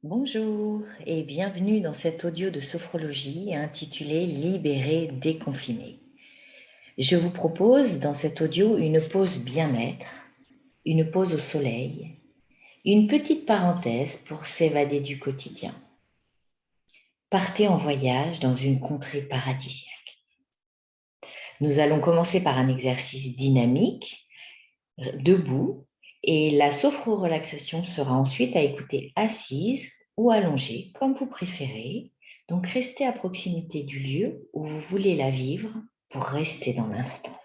Bonjour et bienvenue dans cet audio de sophrologie intitulé Libérer, déconfiner. Je vous propose dans cet audio une pause bien-être, une pause au soleil, une petite parenthèse pour s'évader du quotidien. Partez en voyage dans une contrée paradisiaque. Nous allons commencer par un exercice dynamique, debout, et la sophro-relaxation sera ensuite à écouter assise ou allongée, comme vous préférez. Donc, restez à proximité du lieu où vous voulez la vivre pour rester dans l'instant.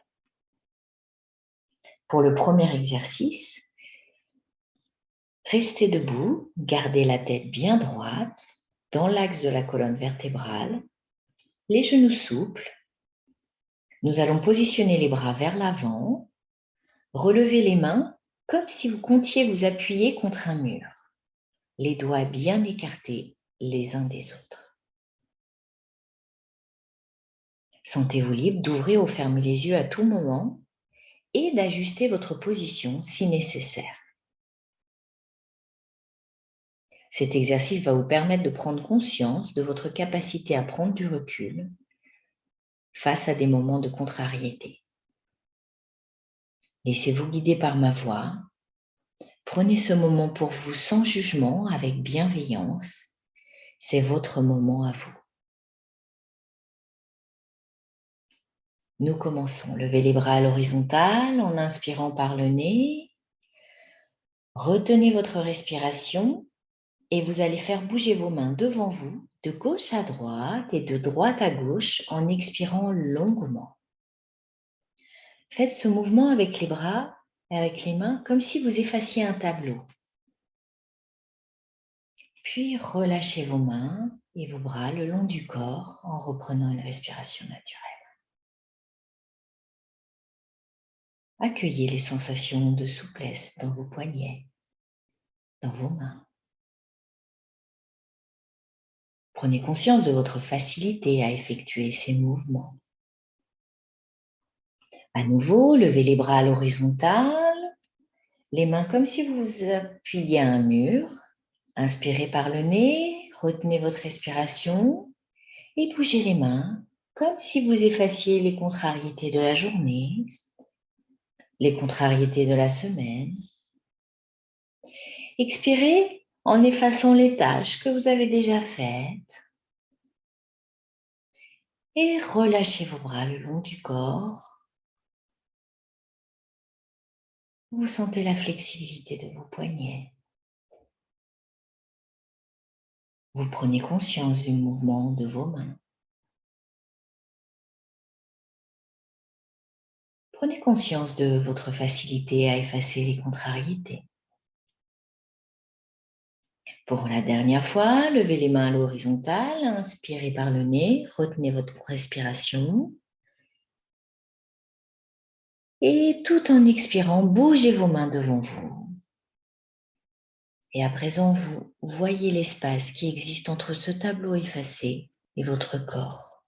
Pour le premier exercice, restez debout, gardez la tête bien droite, dans l'axe de la colonne vertébrale, les genoux souples. Nous allons positionner les bras vers l'avant, relever les mains comme si vous comptiez vous appuyer contre un mur. Les doigts bien écartés les uns des autres. Sentez-vous libre d'ouvrir ou fermer les yeux à tout moment et d'ajuster votre position si nécessaire. Cet exercice va vous permettre de prendre conscience de votre capacité à prendre du recul face à des moments de contrariété. Laissez-vous guider par ma voix. Prenez ce moment pour vous sans jugement, avec bienveillance. C'est votre moment à vous. Nous commençons. Levez les bras à l'horizontale en inspirant par le nez. Retenez votre respiration et vous allez faire bouger vos mains devant vous, de gauche à droite et de droite à gauche en expirant longuement. Faites ce mouvement avec les bras et avec les mains comme si vous effaciez un tableau. Puis relâchez vos mains et vos bras le long du corps en reprenant une respiration naturelle. Accueillez les sensations de souplesse dans vos poignets, dans vos mains. Prenez conscience de votre facilité à effectuer ces mouvements. À nouveau, levez les bras à l'horizontale, les mains comme si vous vous appuyiez à un mur. Inspirez par le nez, retenez votre respiration et bougez les mains comme si vous effaciez les contrariétés de la journée, les contrariétés de la semaine. Expirez en effaçant les tâches que vous avez déjà faites et relâchez vos bras le long du corps. Vous sentez la flexibilité de vos poignets. Vous prenez conscience du mouvement de vos mains. Prenez conscience de votre facilité à effacer les contrariétés. Pour la dernière fois, levez les mains à l'horizontale, inspirez par le nez, retenez votre respiration. Et tout en expirant, bougez vos mains devant vous. Et à présent, vous voyez l'espace qui existe entre ce tableau effacé et votre corps.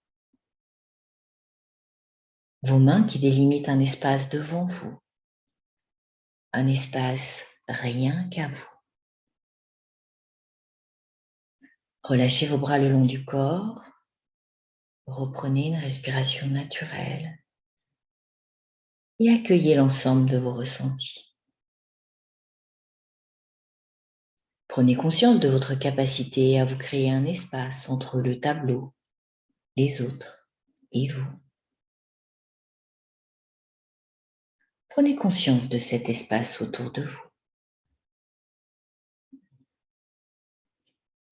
Vos mains qui délimitent un espace devant vous. Un espace rien qu'à vous. Relâchez vos bras le long du corps. Reprenez une respiration naturelle. Et accueillez l'ensemble de vos ressentis. Prenez conscience de votre capacité à vous créer un espace entre le tableau, les autres et vous. Prenez conscience de cet espace autour de vous.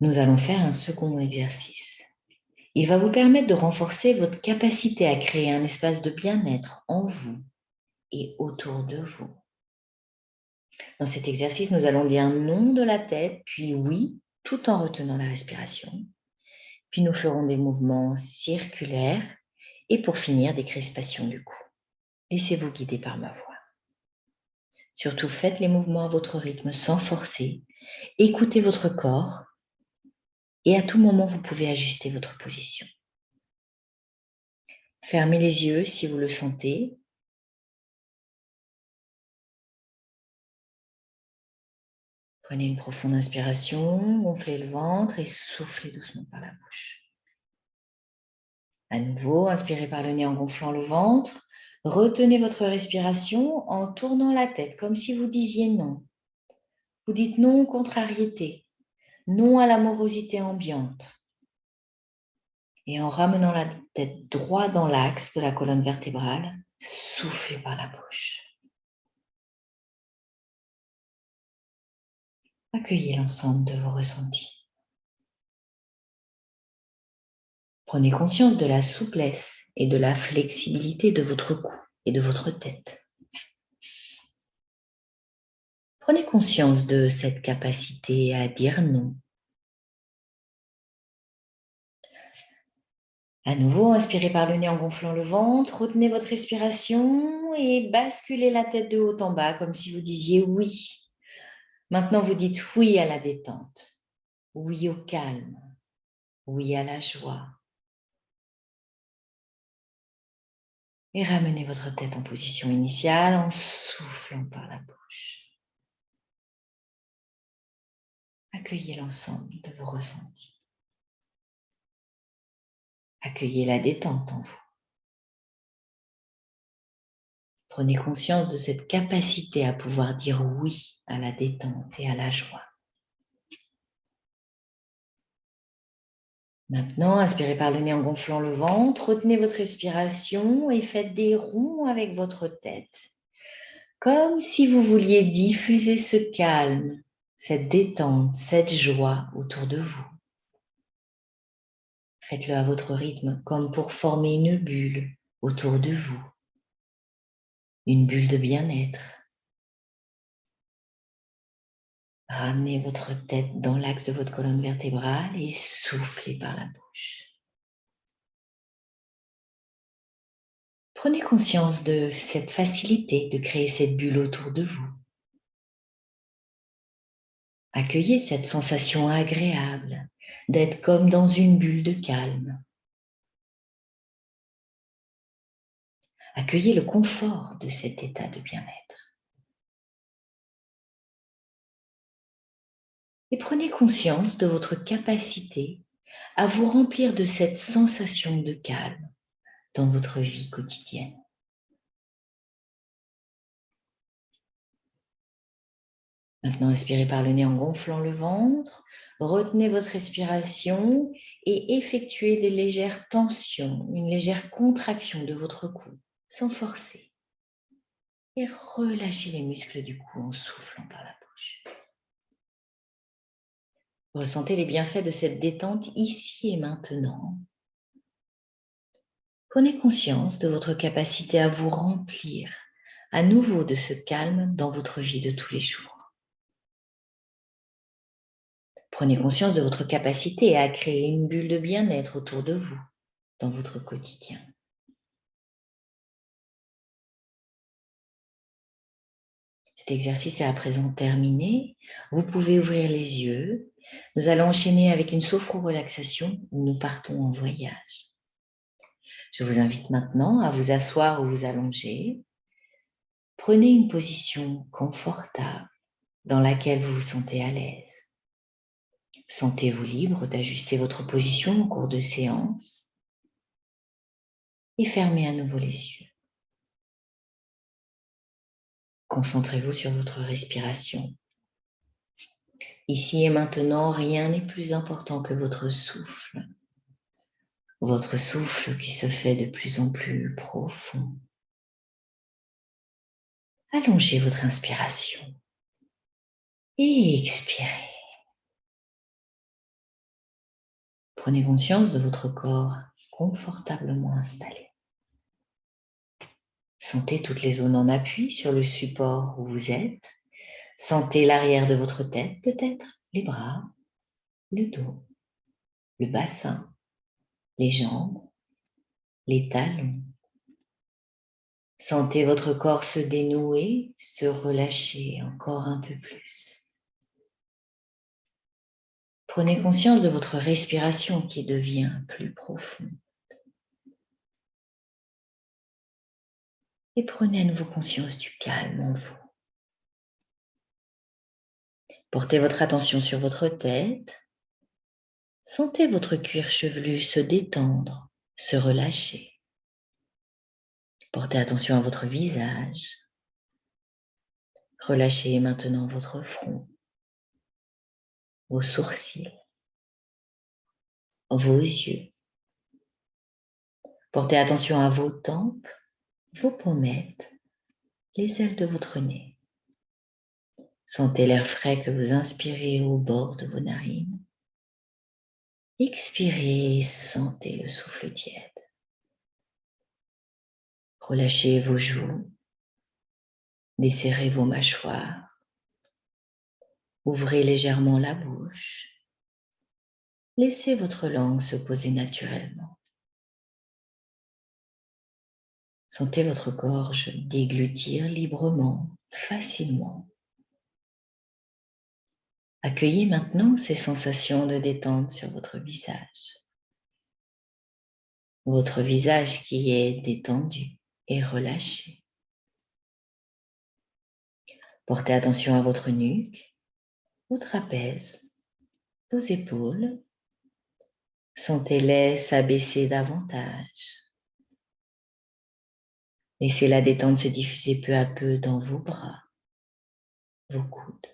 Nous allons faire un second exercice. Il va vous permettre de renforcer votre capacité à créer un espace de bien-être en vous et autour de vous. Dans cet exercice, nous allons dire non de la tête, puis oui, tout en retenant la respiration. Puis nous ferons des mouvements circulaires et pour finir, des crispations du cou. Laissez-vous guider par ma voix. Surtout, faites les mouvements à votre rythme sans forcer. Écoutez votre corps et à tout moment, vous pouvez ajuster votre position. Fermez les yeux si vous le sentez. Prenez une profonde inspiration, gonflez le ventre et soufflez doucement par la bouche. À nouveau, inspirez par le nez en gonflant le ventre. Retenez votre respiration en tournant la tête, comme si vous disiez non. Vous dites non aux contrariétés, non à la morosité ambiante. Et en ramenant la tête droit dans l'axe de la colonne vertébrale, soufflez par la bouche. Accueillez l'ensemble de vos ressentis. Prenez conscience de la souplesse et de la flexibilité de votre cou et de votre tête. Prenez conscience de cette capacité à dire non. À nouveau, inspirez par le nez en gonflant le ventre, retenez votre respiration et basculez la tête de haut en bas comme si vous disiez oui. Maintenant, vous dites oui à la détente, oui au calme, oui à la joie. Et ramenez votre tête en position initiale en soufflant par la bouche. Accueillez l'ensemble de vos ressentis. Accueillez la détente en vous. Prenez conscience de cette capacité à pouvoir dire oui à la détente et à la joie. Maintenant, inspirez par le nez en gonflant le ventre, retenez votre respiration et faites des ronds avec votre tête, comme si vous vouliez diffuser ce calme, cette détente, cette joie autour de vous. Faites-le à votre rythme, comme pour former une bulle autour de vous, une bulle de bien-être. Ramenez votre tête dans l'axe de votre colonne vertébrale et soufflez par la bouche. Prenez conscience de cette facilité de créer cette bulle autour de vous. Accueillez cette sensation agréable d'être comme dans une bulle de calme. Accueillez le confort de cet état de bien-être. Et prenez conscience de votre capacité à vous remplir de cette sensation de calme dans votre vie quotidienne. Maintenant, inspirez par le nez en gonflant le ventre, retenez votre respiration et effectuez des légères tensions, une légère contraction de votre cou, sans forcer. Et relâchez les muscles du cou en soufflant par la bouche. Ressentez les bienfaits de cette détente ici et maintenant. Prenez conscience de votre capacité à vous remplir à nouveau de ce calme dans votre vie de tous les jours. Prenez conscience de votre capacité à créer une bulle de bien-être autour de vous dans votre quotidien. Cet exercice est à présent terminé. Vous pouvez ouvrir les yeux. Nous allons enchaîner avec une sophro-relaxation où nous partons en voyage. Je vous invite maintenant à vous asseoir ou vous allonger. Prenez une position confortable dans laquelle vous vous sentez à l'aise. Sentez-vous libre d'ajuster votre position au cours de séance et fermez à nouveau les yeux. Concentrez-vous sur votre respiration. Ici et maintenant, rien n'est plus important que votre souffle. Votre souffle qui se fait de plus en plus profond. Allongez votre inspiration et expirez. Prenez conscience de votre corps confortablement installé. Sentez toutes les zones en appui sur le support où vous êtes. Sentez l'arrière de votre tête, peut-être les bras, le dos, le bassin, les jambes, les talons. Sentez votre corps se dénouer, se relâcher encore un peu plus. Prenez conscience de votre respiration qui devient plus profonde. Et prenez à nouveau conscience du calme en vous. Portez votre attention sur votre tête. Sentez votre cuir chevelu se détendre, se relâcher. Portez attention à votre visage. Relâchez maintenant votre front, vos sourcils, vos yeux. Portez attention à vos tempes, vos pommettes, les ailes de votre nez. Sentez l'air frais que vous inspirez au bord de vos narines. Expirez et sentez le souffle tiède. Relâchez vos joues, desserrez vos mâchoires, ouvrez légèrement la bouche. Laissez votre langue se poser naturellement. Sentez votre gorge déglutir librement, facilement. Accueillez maintenant ces sensations de détente sur votre visage. Votre visage qui est détendu et relâché. Portez attention à votre nuque, vos trapèzes, vos épaules. Sentez-les s'abaisser davantage. Laissez la détente se diffuser peu à peu dans vos bras, vos coudes,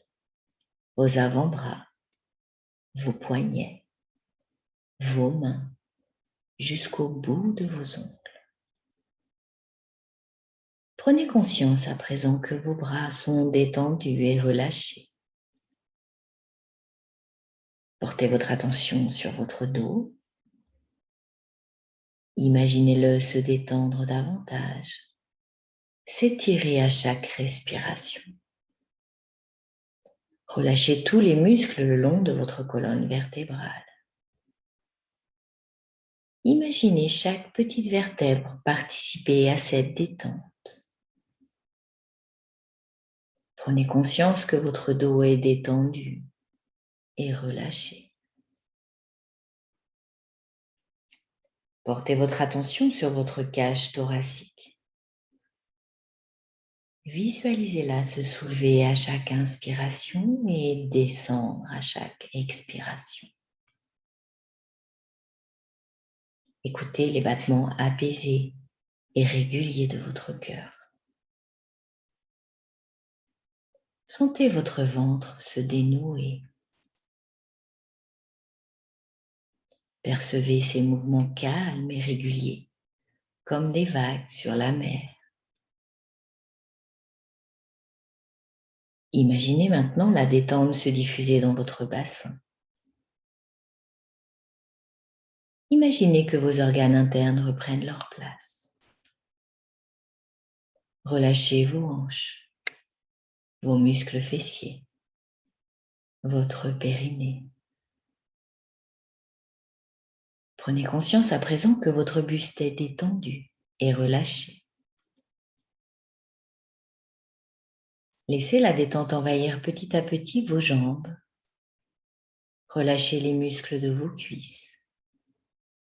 vos avant-bras, vos poignets, vos mains, jusqu'au bout de vos ongles. Prenez conscience à présent que vos bras sont détendus et relâchés. Portez votre attention sur votre dos. Imaginez-le se détendre davantage, s'étirer à chaque respiration. Relâchez tous les muscles le long de votre colonne vertébrale. Imaginez chaque petite vertèbre participer à cette détente. Prenez conscience que votre dos est détendu et relâché. Portez votre attention sur votre cage thoracique. Visualisez-la se soulever à chaque inspiration et descendre à chaque expiration. Écoutez les battements apaisés et réguliers de votre cœur. Sentez votre ventre se dénouer. Percevez ces mouvements calmes et réguliers, comme des vagues sur la mer. Imaginez maintenant la détente se diffuser dans votre bassin. Imaginez que vos organes internes reprennent leur place. Relâchez vos hanches, vos muscles fessiers, votre périnée. Prenez conscience à présent que votre buste est détendu et relâché. Laissez la détente envahir petit à petit vos jambes. Relâchez les muscles de vos cuisses,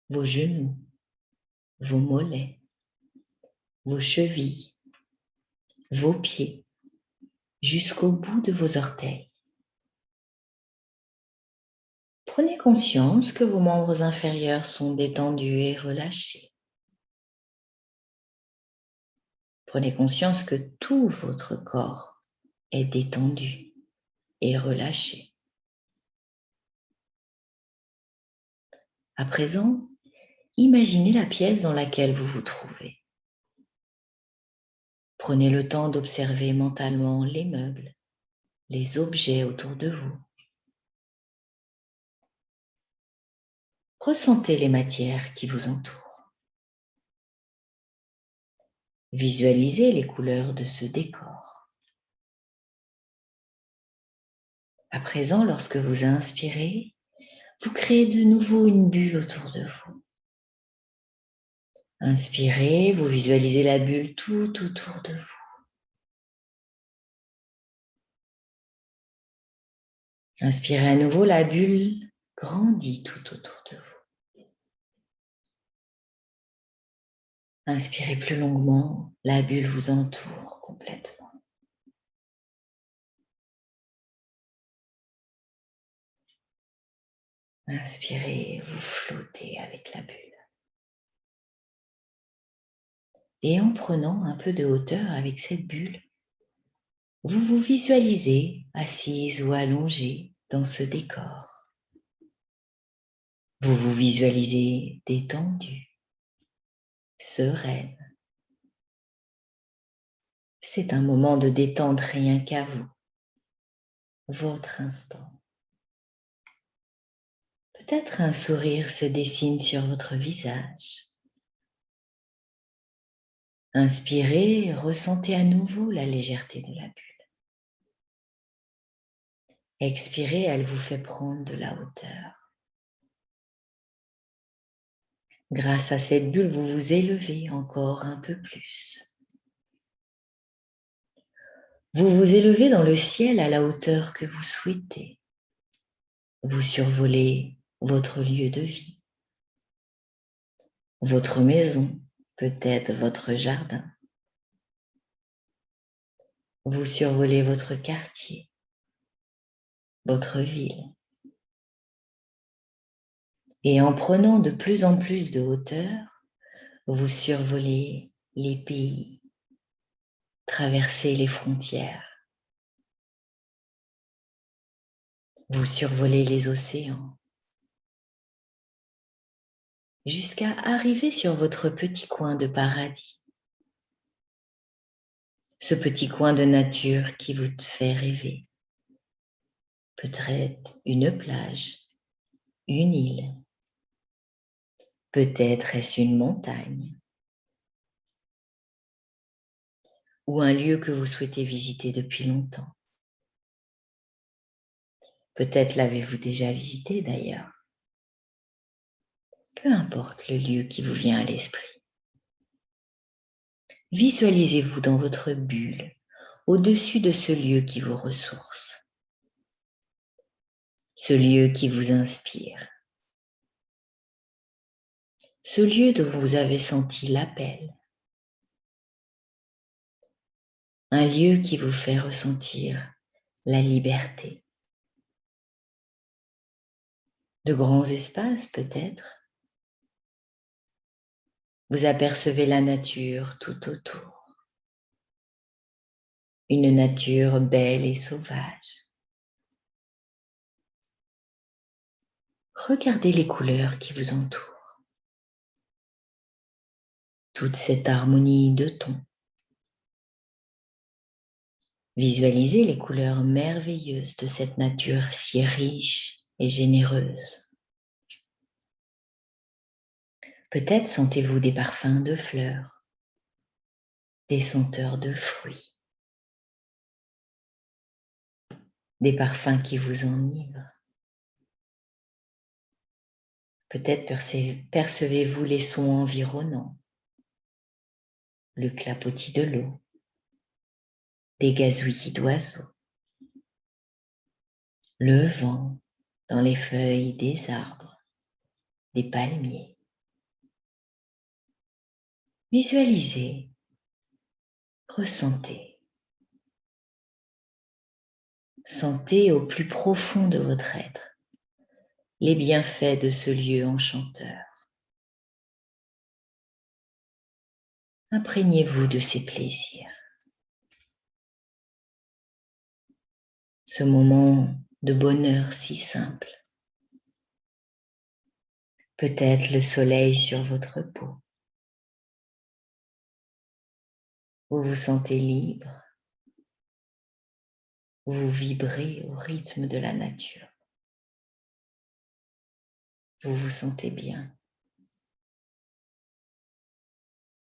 vos genoux, vos mollets, vos chevilles, vos pieds, jusqu'au bout de vos orteils. Prenez conscience que vos membres inférieurs sont détendus et relâchés. Prenez conscience que tout votre corps est détendu et relâché. À présent, imaginez la pièce dans laquelle vous vous trouvez. Prenez le temps d'observer mentalement les meubles, les objets autour de vous. Ressentez les matières qui vous entourent. Visualisez les couleurs de ce décor. À présent, lorsque vous inspirez, vous créez de nouveau une bulle autour de vous. Inspirez, vous visualisez la bulle tout autour de vous. Inspirez à nouveau, la bulle grandit tout autour de vous. Inspirez plus longuement, la bulle vous entoure complètement. Inspirez, vous flottez avec la bulle. Et en prenant un peu de hauteur avec cette bulle, vous vous visualisez assise ou allongée dans ce décor. Vous vous visualisez détendue, sereine. C'est un moment de détente rien qu'à vous, votre instant. Peut-être un sourire se dessine sur votre visage. Inspirez, ressentez à nouveau la légèreté de la bulle. Expirez, elle vous fait prendre de la hauteur. Grâce à cette bulle, vous vous élevez encore un peu plus. Vous vous élevez dans le ciel à la hauteur que vous souhaitez. Vous survolez votre lieu de vie, votre maison, peut-être votre jardin. Vous survolez votre quartier, votre ville. Et en prenant de plus en plus de hauteur, vous survolez les pays, traversez les frontières. Vous survolez les océans, jusqu'à arriver sur votre petit coin de paradis. Ce petit coin de nature qui vous fait rêver. Peut-être une plage, une île. Peut-être est-ce une montagne. Ou un lieu que vous souhaitez visiter depuis longtemps. Peut-être l'avez-vous déjà visité d'ailleurs. Peu importe le lieu qui vous vient à l'esprit. Visualisez-vous dans votre bulle, au-dessus de ce lieu qui vous ressource. Ce lieu qui vous inspire. Ce lieu dont vous avez senti l'appel. Un lieu qui vous fait ressentir la liberté. De grands espaces peut-être. Vous apercevez la nature tout autour. Une nature belle et sauvage. Regardez les couleurs qui vous entourent. Toute cette harmonie de tons. Visualisez les couleurs merveilleuses de cette nature si riche et généreuse. Peut-être sentez-vous des parfums de fleurs, des senteurs de fruits, des parfums qui vous enivrent. Peut-être percevez-vous les sons environnants, le clapotis de l'eau, des gazouillis d'oiseaux, le vent dans les feuilles des arbres, des palmiers. Visualisez, ressentez. Sentez au plus profond de votre être les bienfaits de ce lieu enchanteur. Imprégnez-vous de ces plaisirs. Ce moment de bonheur si simple. Peut-être le soleil sur votre peau. Vous vous sentez libre. Vous vibrez au rythme de la nature. Vous vous sentez bien.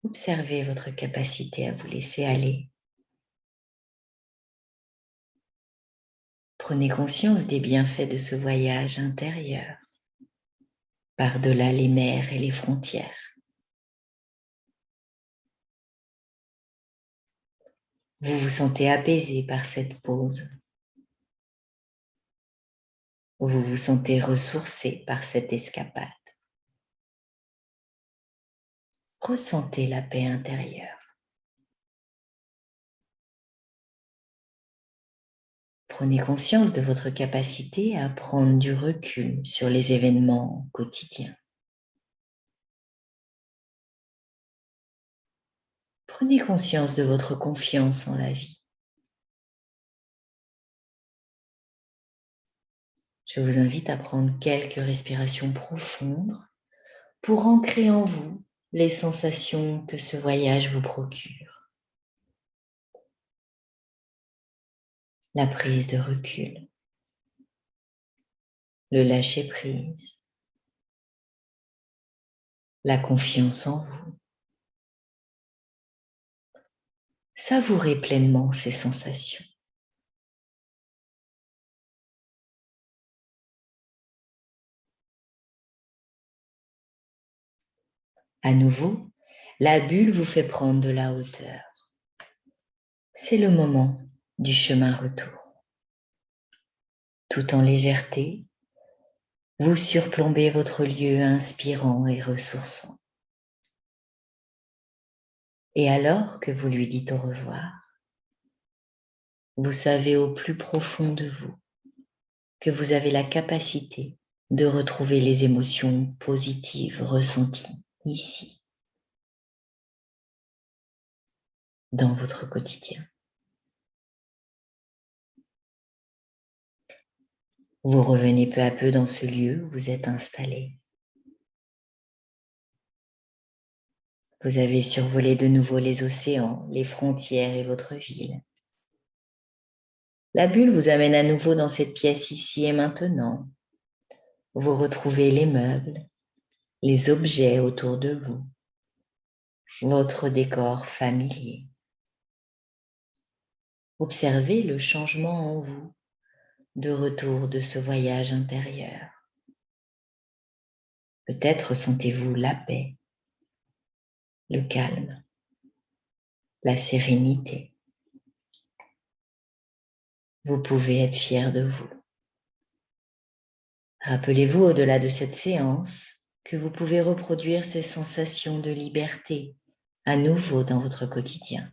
Observez votre capacité à vous laisser aller. Prenez conscience des bienfaits de ce voyage intérieur, par-delà les mers et les frontières. Vous vous sentez apaisé par cette pause. Vous vous sentez ressourcé par cette escapade. Ressentez la paix intérieure. Prenez conscience de votre capacité à prendre du recul sur les événements quotidiens. Prenez conscience de votre confiance en la vie. Je vous invite à prendre quelques respirations profondes pour ancrer en vous les sensations que ce voyage vous procure. La prise de recul, le lâcher-prise, la confiance en vous. Savourez pleinement ces sensations. À nouveau, la bulle vous fait prendre de la hauteur. C'est le moment du chemin retour. Tout en légèreté, vous surplombez votre lieu inspirant et ressourçant. Et alors que vous lui dites au revoir, vous savez au plus profond de vous que vous avez la capacité de retrouver les émotions positives ressenties ici, dans votre quotidien. Vous revenez peu à peu dans ce lieu où vous êtes installé. Vous avez survolé de nouveau les océans, les frontières et votre ville. La bulle vous amène à nouveau dans cette pièce ici et maintenant. Vous retrouvez les meubles, les objets autour de vous, votre décor familier. Observez le changement en vous de retour de ce voyage intérieur. Peut-être sentez-vous la paix, le calme, la sérénité. Vous pouvez être fier de vous. Rappelez-vous au-delà de cette séance que vous pouvez reproduire ces sensations de liberté à nouveau dans votre quotidien.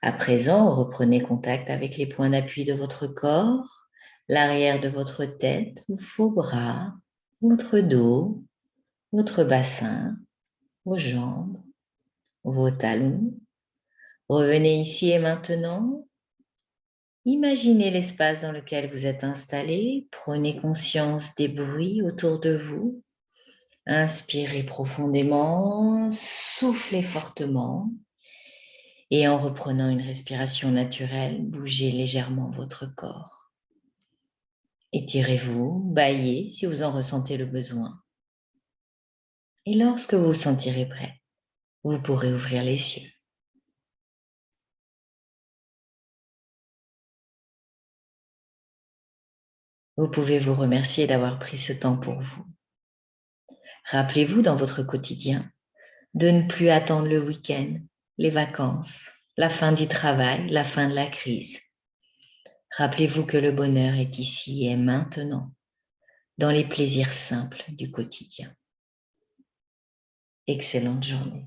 À présent, reprenez contact avec les points d'appui de votre corps, l'arrière de votre tête, vos bras, votre dos, votre bassin, vos jambes, vos talons. Revenez ici et maintenant. Imaginez l'espace dans lequel vous êtes installé. Prenez conscience des bruits autour de vous. Inspirez profondément, soufflez fortement et en reprenant une respiration naturelle, bougez légèrement votre corps. Étirez-vous, bâillez si vous en ressentez le besoin. Et lorsque vous vous sentirez prêt, vous pourrez ouvrir les yeux. Vous pouvez vous remercier d'avoir pris ce temps pour vous. Rappelez-vous dans votre quotidien de ne plus attendre le week-end, les vacances, la fin du travail, la fin de la crise. Rappelez-vous que le bonheur est ici et maintenant, dans les plaisirs simples du quotidien. Excellente journée.